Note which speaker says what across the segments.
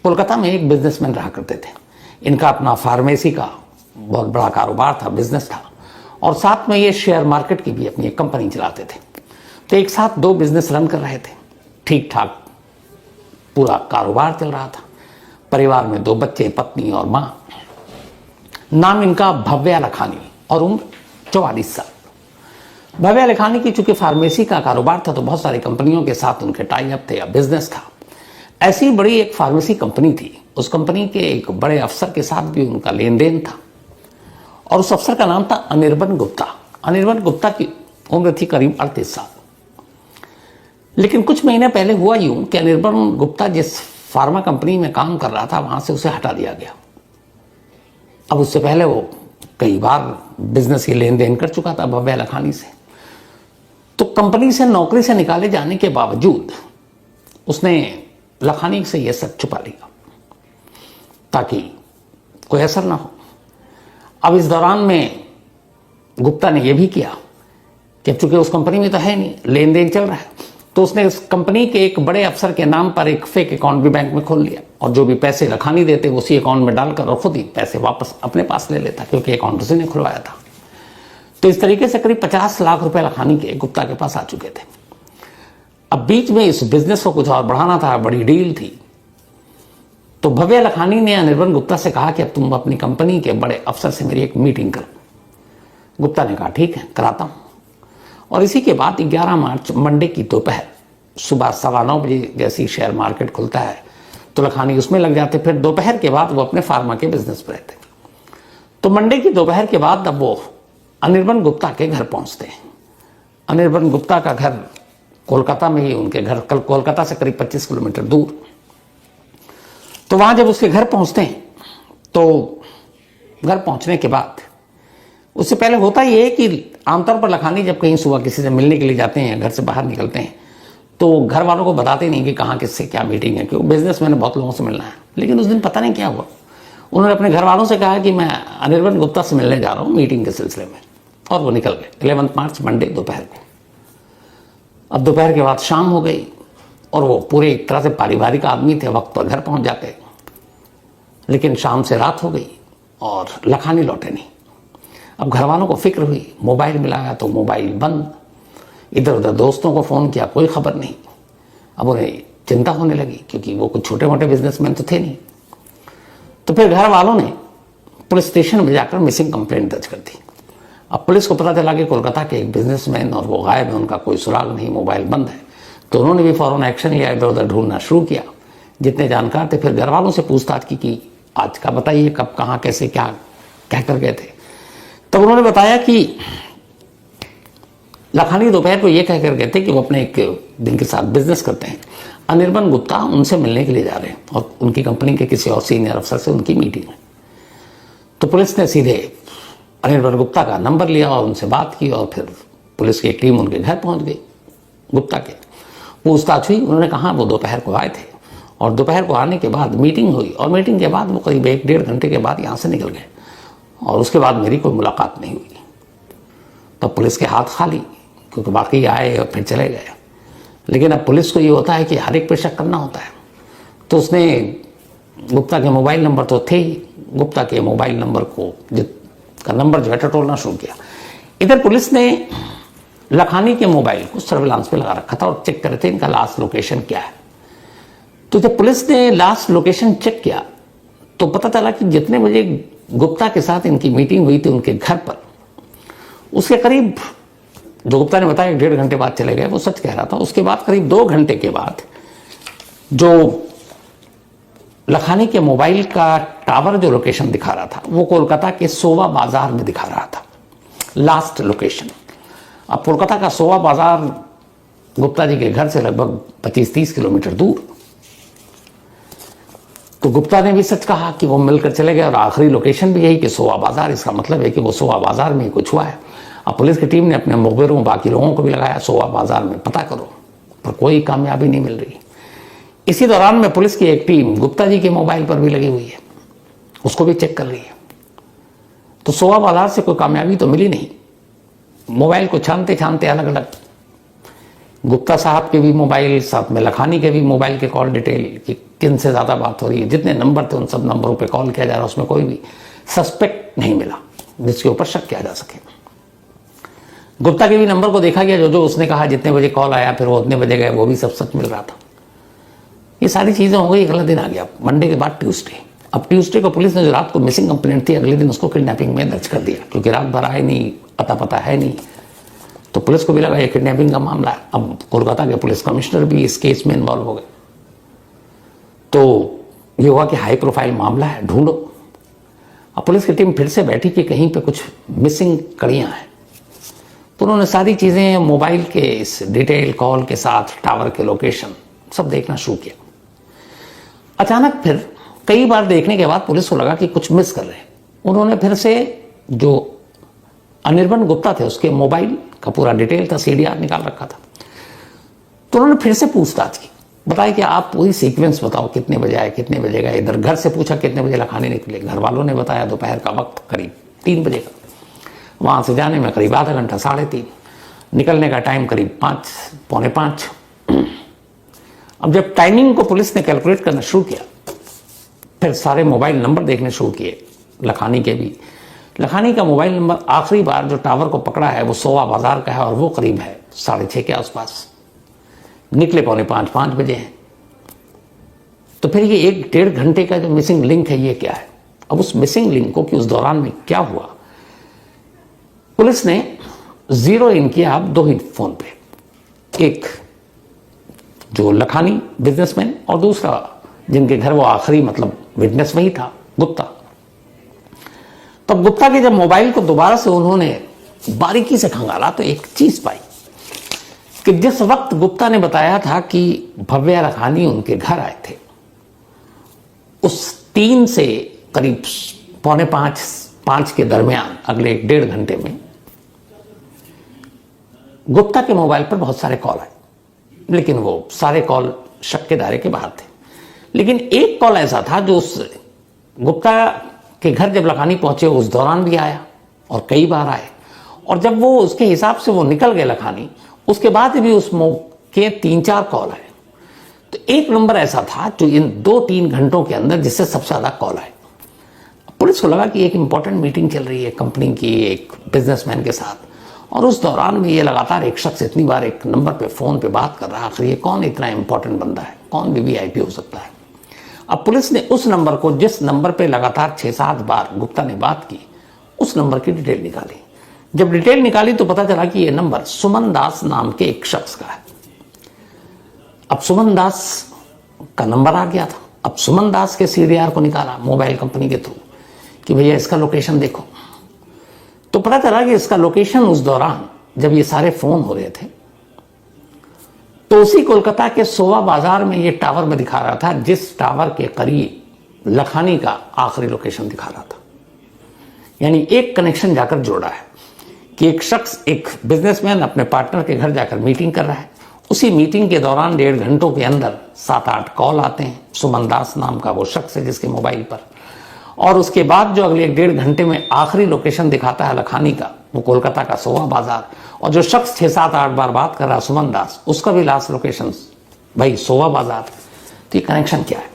Speaker 1: कोलकाता में एक बिजनेसमैन रहा करते थे। इनका अपना फार्मेसी का बहुत बड़ा कारोबार था, बिजनेस था, और साथ में ये शेयर मार्केट की भी अपनी एक कंपनी चलाते थे। तो एक साथ दो बिजनेस रन कर रहे थे, ठीक ठाक पूरा कारोबार चल रहा था। परिवार में 2 बच्चे, पत्नी और मां। नाम इनका भव्या लखानी और उम्र 44 साल। भव्या लखानी की चूंकि फार्मेसी का कारोबार था तो बहुत सारी कंपनियों के साथ उनके टाई अप थे या बिजनेस था। ऐसी बड़ी एक फार्मेसी कंपनी थी, उस कंपनी के एक बड़े अफसर के साथ भी उनका लेन देन था, और उस अफसर का नाम था अनिर्बन गुप्ता। अनिर्बन गुप्ता की उम्र थी करीब 38 साल। लेकिन कुछ महीने पहले हुआ यूं कि अनिर्बन गुप्ता जिस फार्मा कंपनी में काम कर रहा था वहां से उसे हटा दिया गया। अब उससे पहले वो कई बार बिजनेस की लेन देन कर चुका था भव्या लखानी से। तो कंपनी से नौकरी से निकाले जाने के बावजूद उसने लखानी से यह सच छुपा लिया ताकि कोई असर ना हो। अब इस दौरान में गुप्ता ने यह भी किया कि चूंकि उस कंपनी में तो है नहीं, लेन देन चल रहा है, तो उसने उस कंपनी के एक बड़े अफसर के नाम पर एक फेक अकाउंट भी बैंक में खोल लिया, और जो भी पैसे लखानी देते उसी अकाउंट में डालकर और खुद ही पैसे वापस अपने पास ले लेता, क्योंकि अकाउंट उसी ने खुलवाया था। तो इस तरीके से करीब 50 लाख रुपए लखानी के गुप्ता के पास आ चुके थे। अब बीच में इस बिजनेस को कुछ और बढ़ाना था, बड़ी डील थी। तो भव्या लखानी ने अनिर्बन गुप्ता से कहा कि अब तुम अपनी कंपनी के बड़े अफसर से मेरी एक मीटिंग करो। गुप्ता ने कहा ठीक है, कराता हूं। और इसी के बाद 11 मार्च मंडे की दोपहर सुबह 9:15 बजे जैसी शेयर मार्केट खुलता है तो लखानी उसमें लग जाते। फिर दोपहर के बाद वो अपने फार्मा के बिजनेस पर रहते। तो मंडे की दोपहर के बाद अब वो अनिर्बन गुप्ता के घर पहुंचते हैं। अनिर्बन गुप्ता का घर कोलकाता में ही, उनके घर कल कोलकाता से करीब 25 किलोमीटर दूर। तो वहां जब उसके घर पहुंचते हैं तो घर पहुंचने के बाद उससे पहले होता ये है कि आमतौर पर लखानी जब कहीं सुबह किसी से मिलने के लिए जाते हैं, घर से बाहर निकलते हैं, तो घर वालों को बताते नहीं कि कहाँ किससे क्या मीटिंग है, क्योंकि बिजनेस मैंने बहुत लोगों से मिलना है। लेकिन उस दिन पता नहीं क्या हुआ, उन्होंने अपने घर वालों से कहा कि मैं अनिर्बन गुप्ता से मिलने जा रहा हूँ मीटिंग के सिलसिले में, और वो निकल गए। 11 मार्च मंडे दोपहर को। अब दोपहर के बाद शाम हो गई और वो पूरे एक तरह से पारिवारिक आदमी थे, वक्त पर घर पहुंच जाते। लेकिन शाम से रात हो गई और लखानी लौटे नहीं। अब घर वालों को फिक्र हुई, मोबाइल मिलाया तो मोबाइल बंद, इधर उधर दोस्तों को फोन किया, कोई खबर नहीं। अब उन्हें चिंता होने लगी, क्योंकि वो कुछ छोटे मोटे बिजनेसमैन तो थे नहीं। तो फिर घर वालों ने पुलिस स्टेशन में जाकर मिसिंग कंप्लेंट दर्ज कर दी। अब पुलिस को पता चला कि कोलकाता के एक बिजनेसमैन और वो गायब है, उनका कोई सुराग नहीं, मोबाइल बंद है। तो उन्होंने भी फौरन एक्शन लिया, इधर उधर ढूंढना शुरू किया। जितने जानकार थे फिर घर वालों से पूछताछ की कि आज का बताइए, कब, कहाँ, कैसे, क्या क्या कर गए थे। तब उन्होंने बताया कि लखानी दोपहर को ये कह कर गए थे कि वो अपने एक दिन के साथ बिजनेस करते हैं, अनिर्बन गुप्ता उनसे मिलने के लिए जा रहे हैं और उनकी कंपनी के किसी और सीनियर अफसर से उनकी मीटिंग है। तो पुलिस ने सीधे अनिर्बन गुप्ता का नंबर लिया और उनसे बात की, और फिर पुलिस की एक टीम उनके घर पहुंच गई। गुप्ता के पूछताछ हुई, उन्होंने कहा वो दोपहर को आए थे, और दोपहर को आने के बाद मीटिंग हुई, और मीटिंग के बाद वो करीब 1-1.5 घंटे के बाद यहाँ से निकल गए, और उसके बाद मेरी कोई मुलाकात नहीं हुई। तब पुलिस के हाथ खाली, क्योंकि बाकी आए और फिर चले गए। लेकिन अब पुलिस को ये होता है कि हर एक पे शक करना होता है। तो उसने गुप्ता के मोबाइल नंबर तो थे ही, गुप्ता के मोबाइल नंबर का नंबर जो है टटोलना शुरू किया। इधर पुलिस ने लखानी के मोबाइल को सर्विलांस पे लगा रखा था और चेक कर रहे थे इनका लास्ट लोकेशन क्या है। तो जब पुलिस ने लास्ट लोकेशन चेक किया तो पता चला कि जितने बजे गुप्ता के साथ इनकी मीटिंग हुई थी उनके घर पर, उसके करीब, जो गुप्ता ने बताया 1.5 घंटे बाद चले गए, वो सच कह रहा था। उसके बाद करीब 2 घंटे के बाद जो लखानी के मोबाइल का टावर जो लोकेशन दिखा रहा था वो कोलकाता के सोवा बाजार में दिखा रहा था, लास्ट लोकेशन। अब कोलकाता का सोवा बाजार गुप्ता जी के घर से लगभग 25-30 किलोमीटर दूर। तो गुप्ता ने भी सच कहा कि वो मिलकर चले गए, और आखिरी लोकेशन भी यही कि सोवा बाजार। इसका मतलब है कि वो सोवा बाजार में कुछ हुआ है। अब पुलिस की टीम ने अपने मुखबिरों, बाकी लोगों को भी लगाया, सोवा बाजार में पता करो, पर कोई कामयाबी नहीं मिल रही। इसी दौरान में पुलिस की एक टीम गुप्ता जी के मोबाइल पर भी लगी हुई है, उसको भी चेक कर रही है। तो सोवा बाजार से कोई कामयाबी तो मिली नहीं। मोबाइल को छानते छानते अलग अलग गुप्ता साहब के भी मोबाइल, साथ में लखानी के भी मोबाइल के कॉल डिटेल कि किन से ज़्यादा बात हो रही है, जितने नंबर थे उन सब नंबरों पे कॉल किया जा रहा, उसमें कोई भी सस्पेक्ट नहीं मिला जिसके ऊपर शक किया जा सके। गुप्ता के भी नंबर को देखा गया, जो जो उसने कहा जितने बजे कॉल आया फिर वो उतने बजे गए, वो भी सब सच मिल रहा था। ये सारी चीज़ें हो गई। अगला दिन आ गया मंडे के बाद ट्यूसडे। अब ट्यूसडे को पुलिस ने जो रात को मिसिंग कंप्लेंट थी अगले दिन उसको किडनैपिंग में दर्ज कर दिया, क्योंकि रात भर आए नहीं, अता पता है नहीं, तो पुलिस को भी लगा ये किडनैपिंग का मामला है। अब कोलकाता के पुलिस कमिश्नर भी इस केस में इन्वॉल्व हो गए, तो ये हुआ कि हाई प्रोफाइल मामला है, ढूंढो। अब पुलिस की टीम फिर से बैठी कि कहीं पे कुछ मिसिंग कड़ियां हैं, तो उन्होंने सारी चीज़ें मोबाइल के इस डिटेल कॉल के साथ टावर के लोकेशन सब देखना शुरू किया। अचानक फिर कई बार देखने के बाद पुलिस को लगा कि कुछ मिस कर रहे हैं। उन्होंने फिर से जो अनिर्बन गुप्ता थे उसके मोबाइल का पूरा डिटेल था, सीडीआर निकाल रखा था, तो उन्होंने फिर से पूछताछ की। बताया कि आप पूरी सीक्वेंस बताओ, कितने बजे आए, कितने बजे गए। इधर घर से पूछा कितने बजे लखानी निकले, घर वालों ने बताया दोपहर का वक्त करीब 3 बजे का, वहाँ से जाने में करीब आधा घंटा 3:30, निकलने का टाइम करीब 5, पौने 5। अब जब टाइमिंग को पुलिस ने कैलकुलेट करना शुरू किया, फिर सारे मोबाइल नंबर देखने शुरू किए, लखानी के भी। लखानी का मोबाइल नंबर आखिरी बार जो टावर को पकड़ा है वो सोवा बाजार का है और वो करीब है 6:30 के आसपास, निकले पौने 5 बजे हैं। तो फिर ये 1-1.5 घंटे का जो मिसिंग लिंक है ये क्या है? अब उस मिसिंग लिंक को कि उस दौरान में क्या हुआ, पुलिस ने जीरो इन किया अब 2 ही फोन पे, एक जो लखानी बिजनेसमैन और दूसरा जिनके घर वो आखिरी मतलब विटनेस वही था, गुप्ता। तब गुप्ता के जब मोबाइल को दोबारा से उन्होंने बारीकी से खंगाला तो एक चीज पाई कि जिस वक्त गुप्ता ने बताया था कि भव्या लखानी उनके घर आए थे, उस 3 से करीब पौने 5 के दरमियान अगले 1-1.5 घंटे में गुप्ता के मोबाइल पर बहुत सारे कॉल आए, लेकिन वो सारे कॉल शक के दायरे के बाहर थे। लेकिन एक कॉल ऐसा था जो उस गुप्ता के घर जब लखानी पहुंचे उस दौरान भी आया और कई बार आए, और जब वो उसके हिसाब से वो निकल गए लखानी, उसके बाद भी उस के 3-4 कॉल आए। तो एक नंबर ऐसा था जो इन 2-3 घंटों के अंदर जिससे सबसे ज्यादा कॉल आए। पुलिस को लगा कि एक इंपॉर्टेंट मीटिंग चल रही है कंपनी की एक बिजनेसमैन के साथ, और उस दौरान में ये लगातार एक शख्स इतनी बार एक नंबर पे फोन पे बात कर रहा है, आखिर ये कौन इतना इंपॉर्टेंट बंदा है, कौन वीवीआईपी हो सकता है। अब पुलिस ने उस नंबर को, जिस नंबर पे लगातार 6-7 बार गुप्ता ने बात की, उस नंबर की डिटेल निकाली। जब डिटेल निकाली तो पता चला कि यह नंबर सुमन दास नाम के एक शख्स का है। अब सुमन दास का नंबर आ गया था। अब सुमन दास के सीडीआर को निकाला मोबाइल कंपनी के थ्रू कि भैया इसका लोकेशन देखो, तो पता चला कि इसका लोकेशन उस दौरान जब ये सारे फोन हो रहे थे तो उसी कोलकाता के सोवा बाजार में ये टावर में दिखा रहा था, जिस टावर के करीब लखानी का आखिरी लोकेशन दिखा रहा था। यानी एक कनेक्शन जाकर जोड़ा है कि एक शख्स, एक बिजनेसमैन अपने पार्टनर के घर जाकर मीटिंग कर रहा है, उसी मीटिंग के दौरान 1.5 घंटों के अंदर 7-8 कॉल आते हैं, सुमन दास नाम का वो शख्स है जिसके मोबाइल पर, और उसके बाद जो अगले 1-1.5 घंटे में आखिरी लोकेशन दिखाता है लखानी का, वो कोलकाता का सोवा बाजार, और जो शख्स 6-7-8 बार बात कर रहा है सुमन दास, उसका भी लास्ट लोकेशन भाई सोवा बाजार। तो ये कनेक्शन क्या है?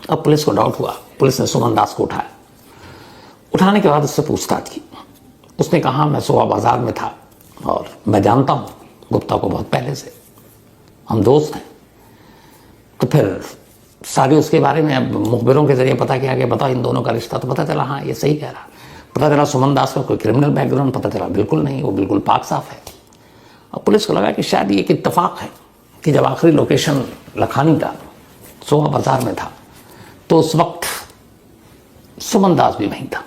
Speaker 1: अब पुलिस को डाउट हुआ, पुलिस ने सुमन दास को उठाया। उठाने के बाद उससे पूछताछ की। उसने कहा मैं सोवा बाजार में था और मैं जानता हूं गुप्ता को बहुत पहले से, हम दोस्त हैं। तो फिर सारे उसके बारे में अब मुखबिरों के जरिए पता किया कि बताओ इन दोनों का रिश्ता, तो पता चला हाँ ये सही कह रहा। पता चला सुमन दास का कोई क्रिमिनल बैकग्राउंड, पता चला बिल्कुल नहीं, वो बिल्कुल पाक साफ है। अब पुलिस को लगा कि शायद ये एक इत्तेफाक है कि जब आखिरी लोकेशन लखानी का सोवा बाजार में था तो उस वक्त सुमन दास भी वहीं था।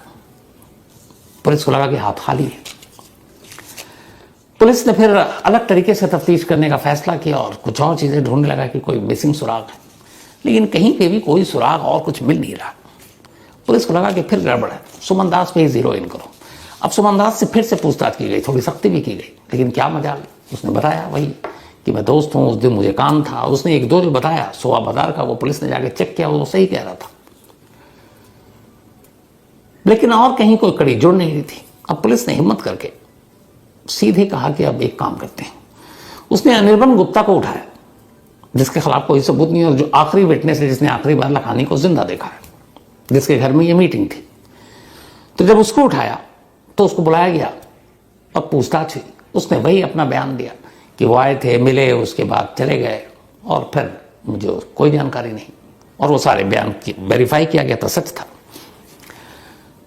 Speaker 1: पुलिस को लगा कि हाथ खाली है। पुलिस ने फिर अलग तरीके से तफ्तीश करने का फैसला किया और कुछ और चीजें ढूंढने लगा कि कोई मिसिंग सुराग है, लेकिन कहीं पे भी कोई सुराग और कुछ मिल नहीं रहा। पुलिस को लगा कि फिर गड़बड़ है, सुमन दास पे ही जीरो इन करो। अब सुमन दास से फिर से पूछताछ की गई, थोड़ी सख्ती भी की गई, लेकिन क्या मजाल, उसने बताया वही कि मैं दोस्त हूं, उस दिन मुझे काम था। उसने 1-2 जो बताया सोवा बाजार का, वो पुलिस ने जाके चेक किया, वो सही कह रहा था, लेकिन और कहीं कोई कड़ी जुड़ नहीं रही थी। अब पुलिस ने हिम्मत करके सीधे कहा कि अब एक काम करते हैं। उसने अनिर्बन गुप्ता को उठाया, जिसके खिलाफ कोई सबूत नहीं, और जो आखिरी विटनेस है, जिसने आखिरी बार लखानी को जिंदा देखा है, जिसके घर में ये मीटिंग थी। तो जब उसको उठाया तो उसको बुलाया गया और पूछताछ हुई। उसने वही अपना बयान दिया कि वो आए थे, मिले, उसके बाद चले गए, और फिर मुझे कोई जानकारी नहीं। और वो सारे बयान वेरीफाई किया गया था, सच था।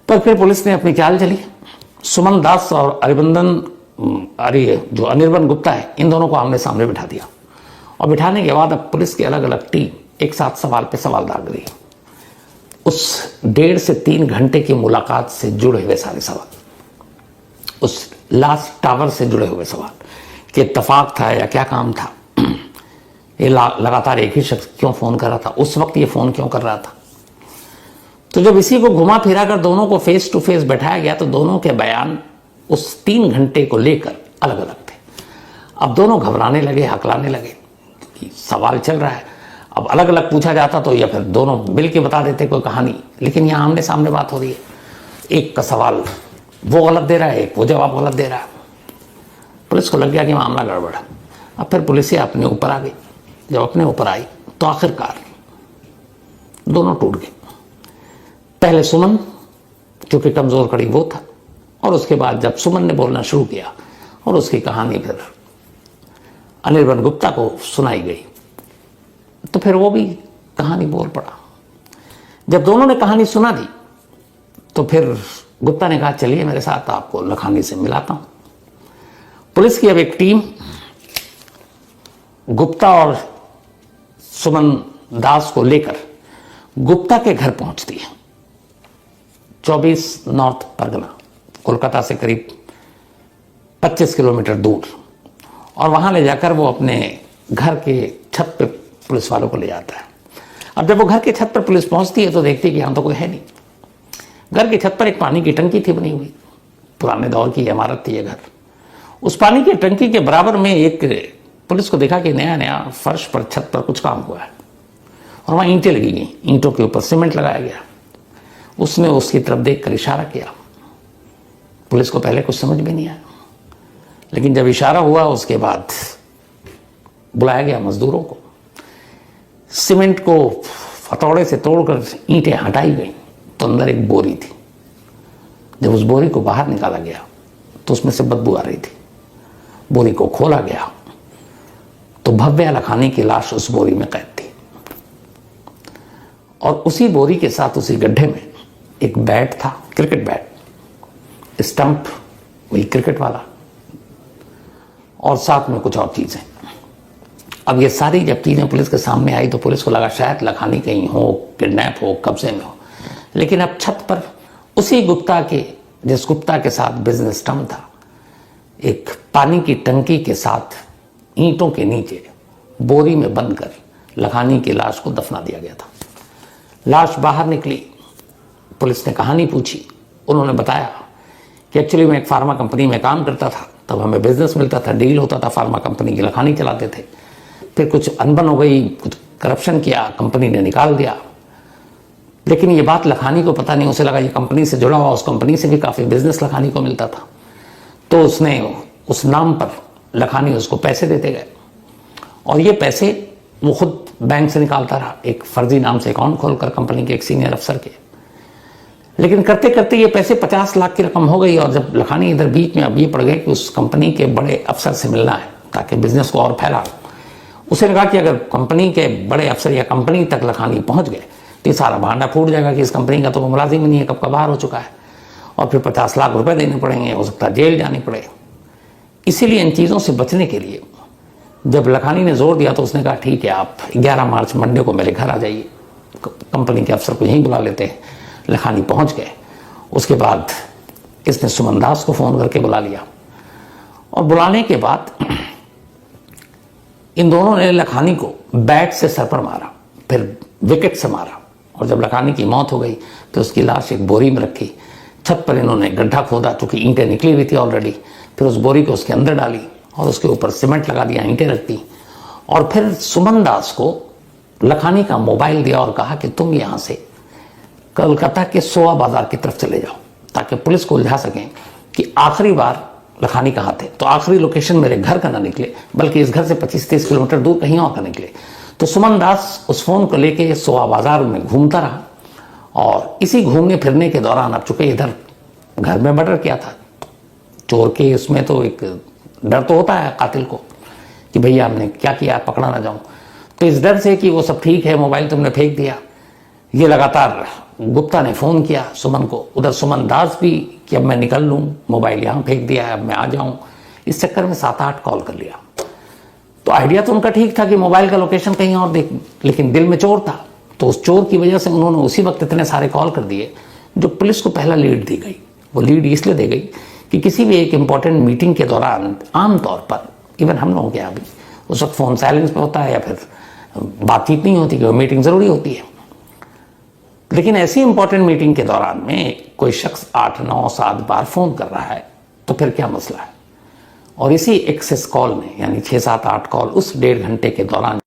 Speaker 1: पर फिर पुलिस ने अपनी चाल चली। सुमन दास और जो अनिर्बन गुप्ता है, इन दोनों को आमने सामने बिठा दिया, और बिठाने के बाद अब पुलिस की अलग अलग टीम एक साथ सवाल पे सवाल दाग रही है। उस 1.5 से 3 घंटे की मुलाकात से जुड़े हुए सारे सवाल, उस लास्ट टावर से जुड़े हुए सवाल कि इत्तेफाक था या क्या काम था, ये लगातार एक ही शख्स क्यों फोन कर रहा था, उस वक्त ये फोन क्यों कर रहा था। तो जब इसी को घुमा फिरा कर दोनों को फेस टू फेस बैठाया गया तो दोनों के बयान उस 3 घंटे को लेकर अलग अलग थे। अब दोनों घबराने लगे, हकलाने लगे कि सवाल चल रहा है। अब अलग अलग पूछा जाता तो या फिर दोनों मिल के बता देते कोई कहानी, लेकिन यहाँ आमने सामने बात हो रही है। एक का सवाल वो गलत दे रहा है, एक वो जवाब गलत दे रहा है। पुलिस को लग गया कि मामला गड़बड़ है। अब फिर पुलिस ही अपने ऊपर आ गई। जब अपने ऊपर आई तो आखिरकार दोनों टूट गए। पहले सुमन, क्योंकि कमजोर कड़ी वो था, और उसके बाद जब सुमन ने बोलना शुरू किया और उसकी कहानी फिर अनिर्बन गुप्ता को सुनाई गई, तो फिर वो भी कहानी बोल पड़ा। जब दोनों ने कहानी सुना दी तो फिर गुप्ता ने कहा, चलिए मेरे साथ, आपको लखानी से मिलाता हूं। पुलिस की अब एक टीम गुप्ता और सुमन दास को लेकर गुप्ता के घर पहुंचती है। 24 नॉर्थ परगना, कोलकाता से करीब 25 किलोमीटर दूर, और वहां ले जाकर वो अपने घर के छत पे पुलिस वालों को ले जाता है। अब जब वो घर के छत पर पुलिस पहुंचती है तो देखती है कि यहां तो कोई है नहीं। घर की छत पर एक पानी की टंकी थी बनी हुई, पुराने दौर की इमारत थी ये घर। उस पानी की टंकी के बराबर में एक पुलिस को देखा कि नया नया फर्श पर, छत पर कुछ काम हुआ है, और वहां ईंटें लगी गई, ईंटों के ऊपर सीमेंट लगाया गया। उसने उसकी तरफ देखकर इशारा किया। पुलिस को पहले कुछ समझ में नहीं आया, लेकिन जब इशारा हुआ उसके बाद बुलाया गया मजदूरों को। सीमेंट को हथौड़े से तोड़कर ईंटें हटाई गई तो अंदर एक बोरी थी। जब उस बोरी को बाहर निकाला गया तो उसमें से बदबू आ रही थी। बोरी को खोला गया तो भव्या लखानी की लाश उस बोरी में कैद थी, और उसी बोरी के साथ उसी गड्ढे में एक बैट था, क्रिकेट बैट, स्टंप वही क्रिकेट वाला, और साथ में कुछ और चीजें। अब ये सारी जब चीजें पुलिस के सामने आई तो पुलिस को लगा शायद लखानी कहीं हो, किडनैप हो, कब्जे में हो। लेकिन अब छत पर उसी गुप्ता के, जिस गुप्ता के साथ बिजनेस टर्म था, एक पानी की टंकी के साथ ईंटों के नीचे बोरी में बंद कर लखानी की लाश को दफना दिया गया था। लाश बाहर निकली, पुलिस ने कहानी पूछी। उन्होंने बताया कि एक्चुअली मैं एक फार्मा कंपनी में काम करता था, तब हमें बिजनेस मिलता था, डील होता था, फार्मा कंपनी की लखानी चलाते थे। फिर कुछ अनबन हो गई, कुछ करप्शन किया, कंपनी ने निकाल दिया। लेकिन ये बात लखानी को पता नहीं, उसे लगा ये कंपनी से जुड़ा हुआ, उस कंपनी से भी काफ़ी बिजनेस लखानी को मिलता था। तो उसने उस नाम पर लखानी उसको पैसे देते गए, और ये पैसे वो खुद बैंक से निकालता रहा, एक फर्जी नाम से अकाउंट खोलकर कंपनी के एक सीनियर अफसर के। लेकिन करते करते ये पैसे 50 लाख की रकम हो गई, और जब लखानी इधर बीच में अब ये पड़ गए कि उस कंपनी के बड़े अफसर से मिलना है ताकि बिजनेस को और फैला, उसे लगा कि अगर कंपनी के बड़े अफसर या कंपनी तक लखानी पहुंच गए तो सारा भांडा फूट जाएगा कि इस कंपनी का तो वो मुलाजिम ही नहीं है, कब का बाहर हो चुका है, और फिर 50 लाख रुपए देने पड़ेंगे, हो सकता है जेल जानी पड़े। इसीलिए इन चीज़ों से बचने के लिए जब लखानी ने जोर दिया तो उसने कहा ठीक है, आप 11 मार्च मंडे को मेरे घर आ जाइए, कंपनी के अफसर को यहीं बुला लेते हैं। लखानी पहुंच गए। उसके बाद इसने सुमन दास को फ़ोन करके बुला लिया, और बुलाने के बाद इन दोनों ने लखानी को बैट से सर पर मारा, फिर विकेट से मारा, और जब लखानी की मौत हो गई तो उसकी लाश एक बोरी में रखी। छत पर इन्होंने गड्ढा खोदा, चूंकि ईंटें निकली हुई थी ऑलरेडी, फिर उस बोरी को उसके अंदर डाली और उसके ऊपर सीमेंट लगा दिया, ईंटें रख दी, और फिर सुमन दास को लखानी का मोबाइल दिया और कहा कि तुम यहां से कलकत्ता के सोआ बाजार की तरफ चले जाओ, ताकि पुलिस को उलझा सकें कि आखिरी बार लखानी कहाँ थे, तो आखिरी लोकेशन मेरे घर का ना निकले बल्कि इस घर से 25-30 किलोमीटर दूर कहीं और का निकले। तो सुमन दास उस फोन को लेके सोआ बाजार में घूमता रहा और इसी घूमने फिरने के दौरान, अब चूंकि इधर घर में मर्डर किया था, चोर के उसमें तो एक डर तो होता है कातिल को कि भैया हमने क्या किया, पकड़ा ना जाऊं। तो इस डर से कि वो सब ठीक है, मोबाइल तुमने फेंक दिया, ये लगातार गुप्ता ने फोन किया सुमन को, उधर सुमन दास भी कि अब मैं निकल लूं, मोबाइल यहाँ फेंक दिया है, अब मैं आ जाऊं। इस चक्कर में 7-8 कॉल कर लिया। तो आइडिया तो उनका ठीक था कि मोबाइल का लोकेशन कहीं और देख, लेकिन दिल में चोर था, तो उस चोर की वजह से उन्होंने उसी वक्त इतने सारे कॉल कर दिए जो पुलिस को पहला लीड दी गई। वो लीड इसलिए दी गई कि किसी भी एक इंपॉर्टेंट मीटिंग के दौरान आमतौर पर, इवन हम लोगों के यहाँ भी उस वक्त फ़ोन साइलेंस पे होता है या फिर बातचीत नहीं होती कि वो मीटिंग ज़रूरी होती है, लेकिन ऐसी इंपॉर्टेंट मीटिंग के दौरान में कोई शख्स 8, 9, 7 बार फ़ोन कर रहा है तो फिर क्या मसला है। और इसी एक्सेस कॉल में यानी 6, 7, 8 कॉल उस 1.5 घंटे के दौरान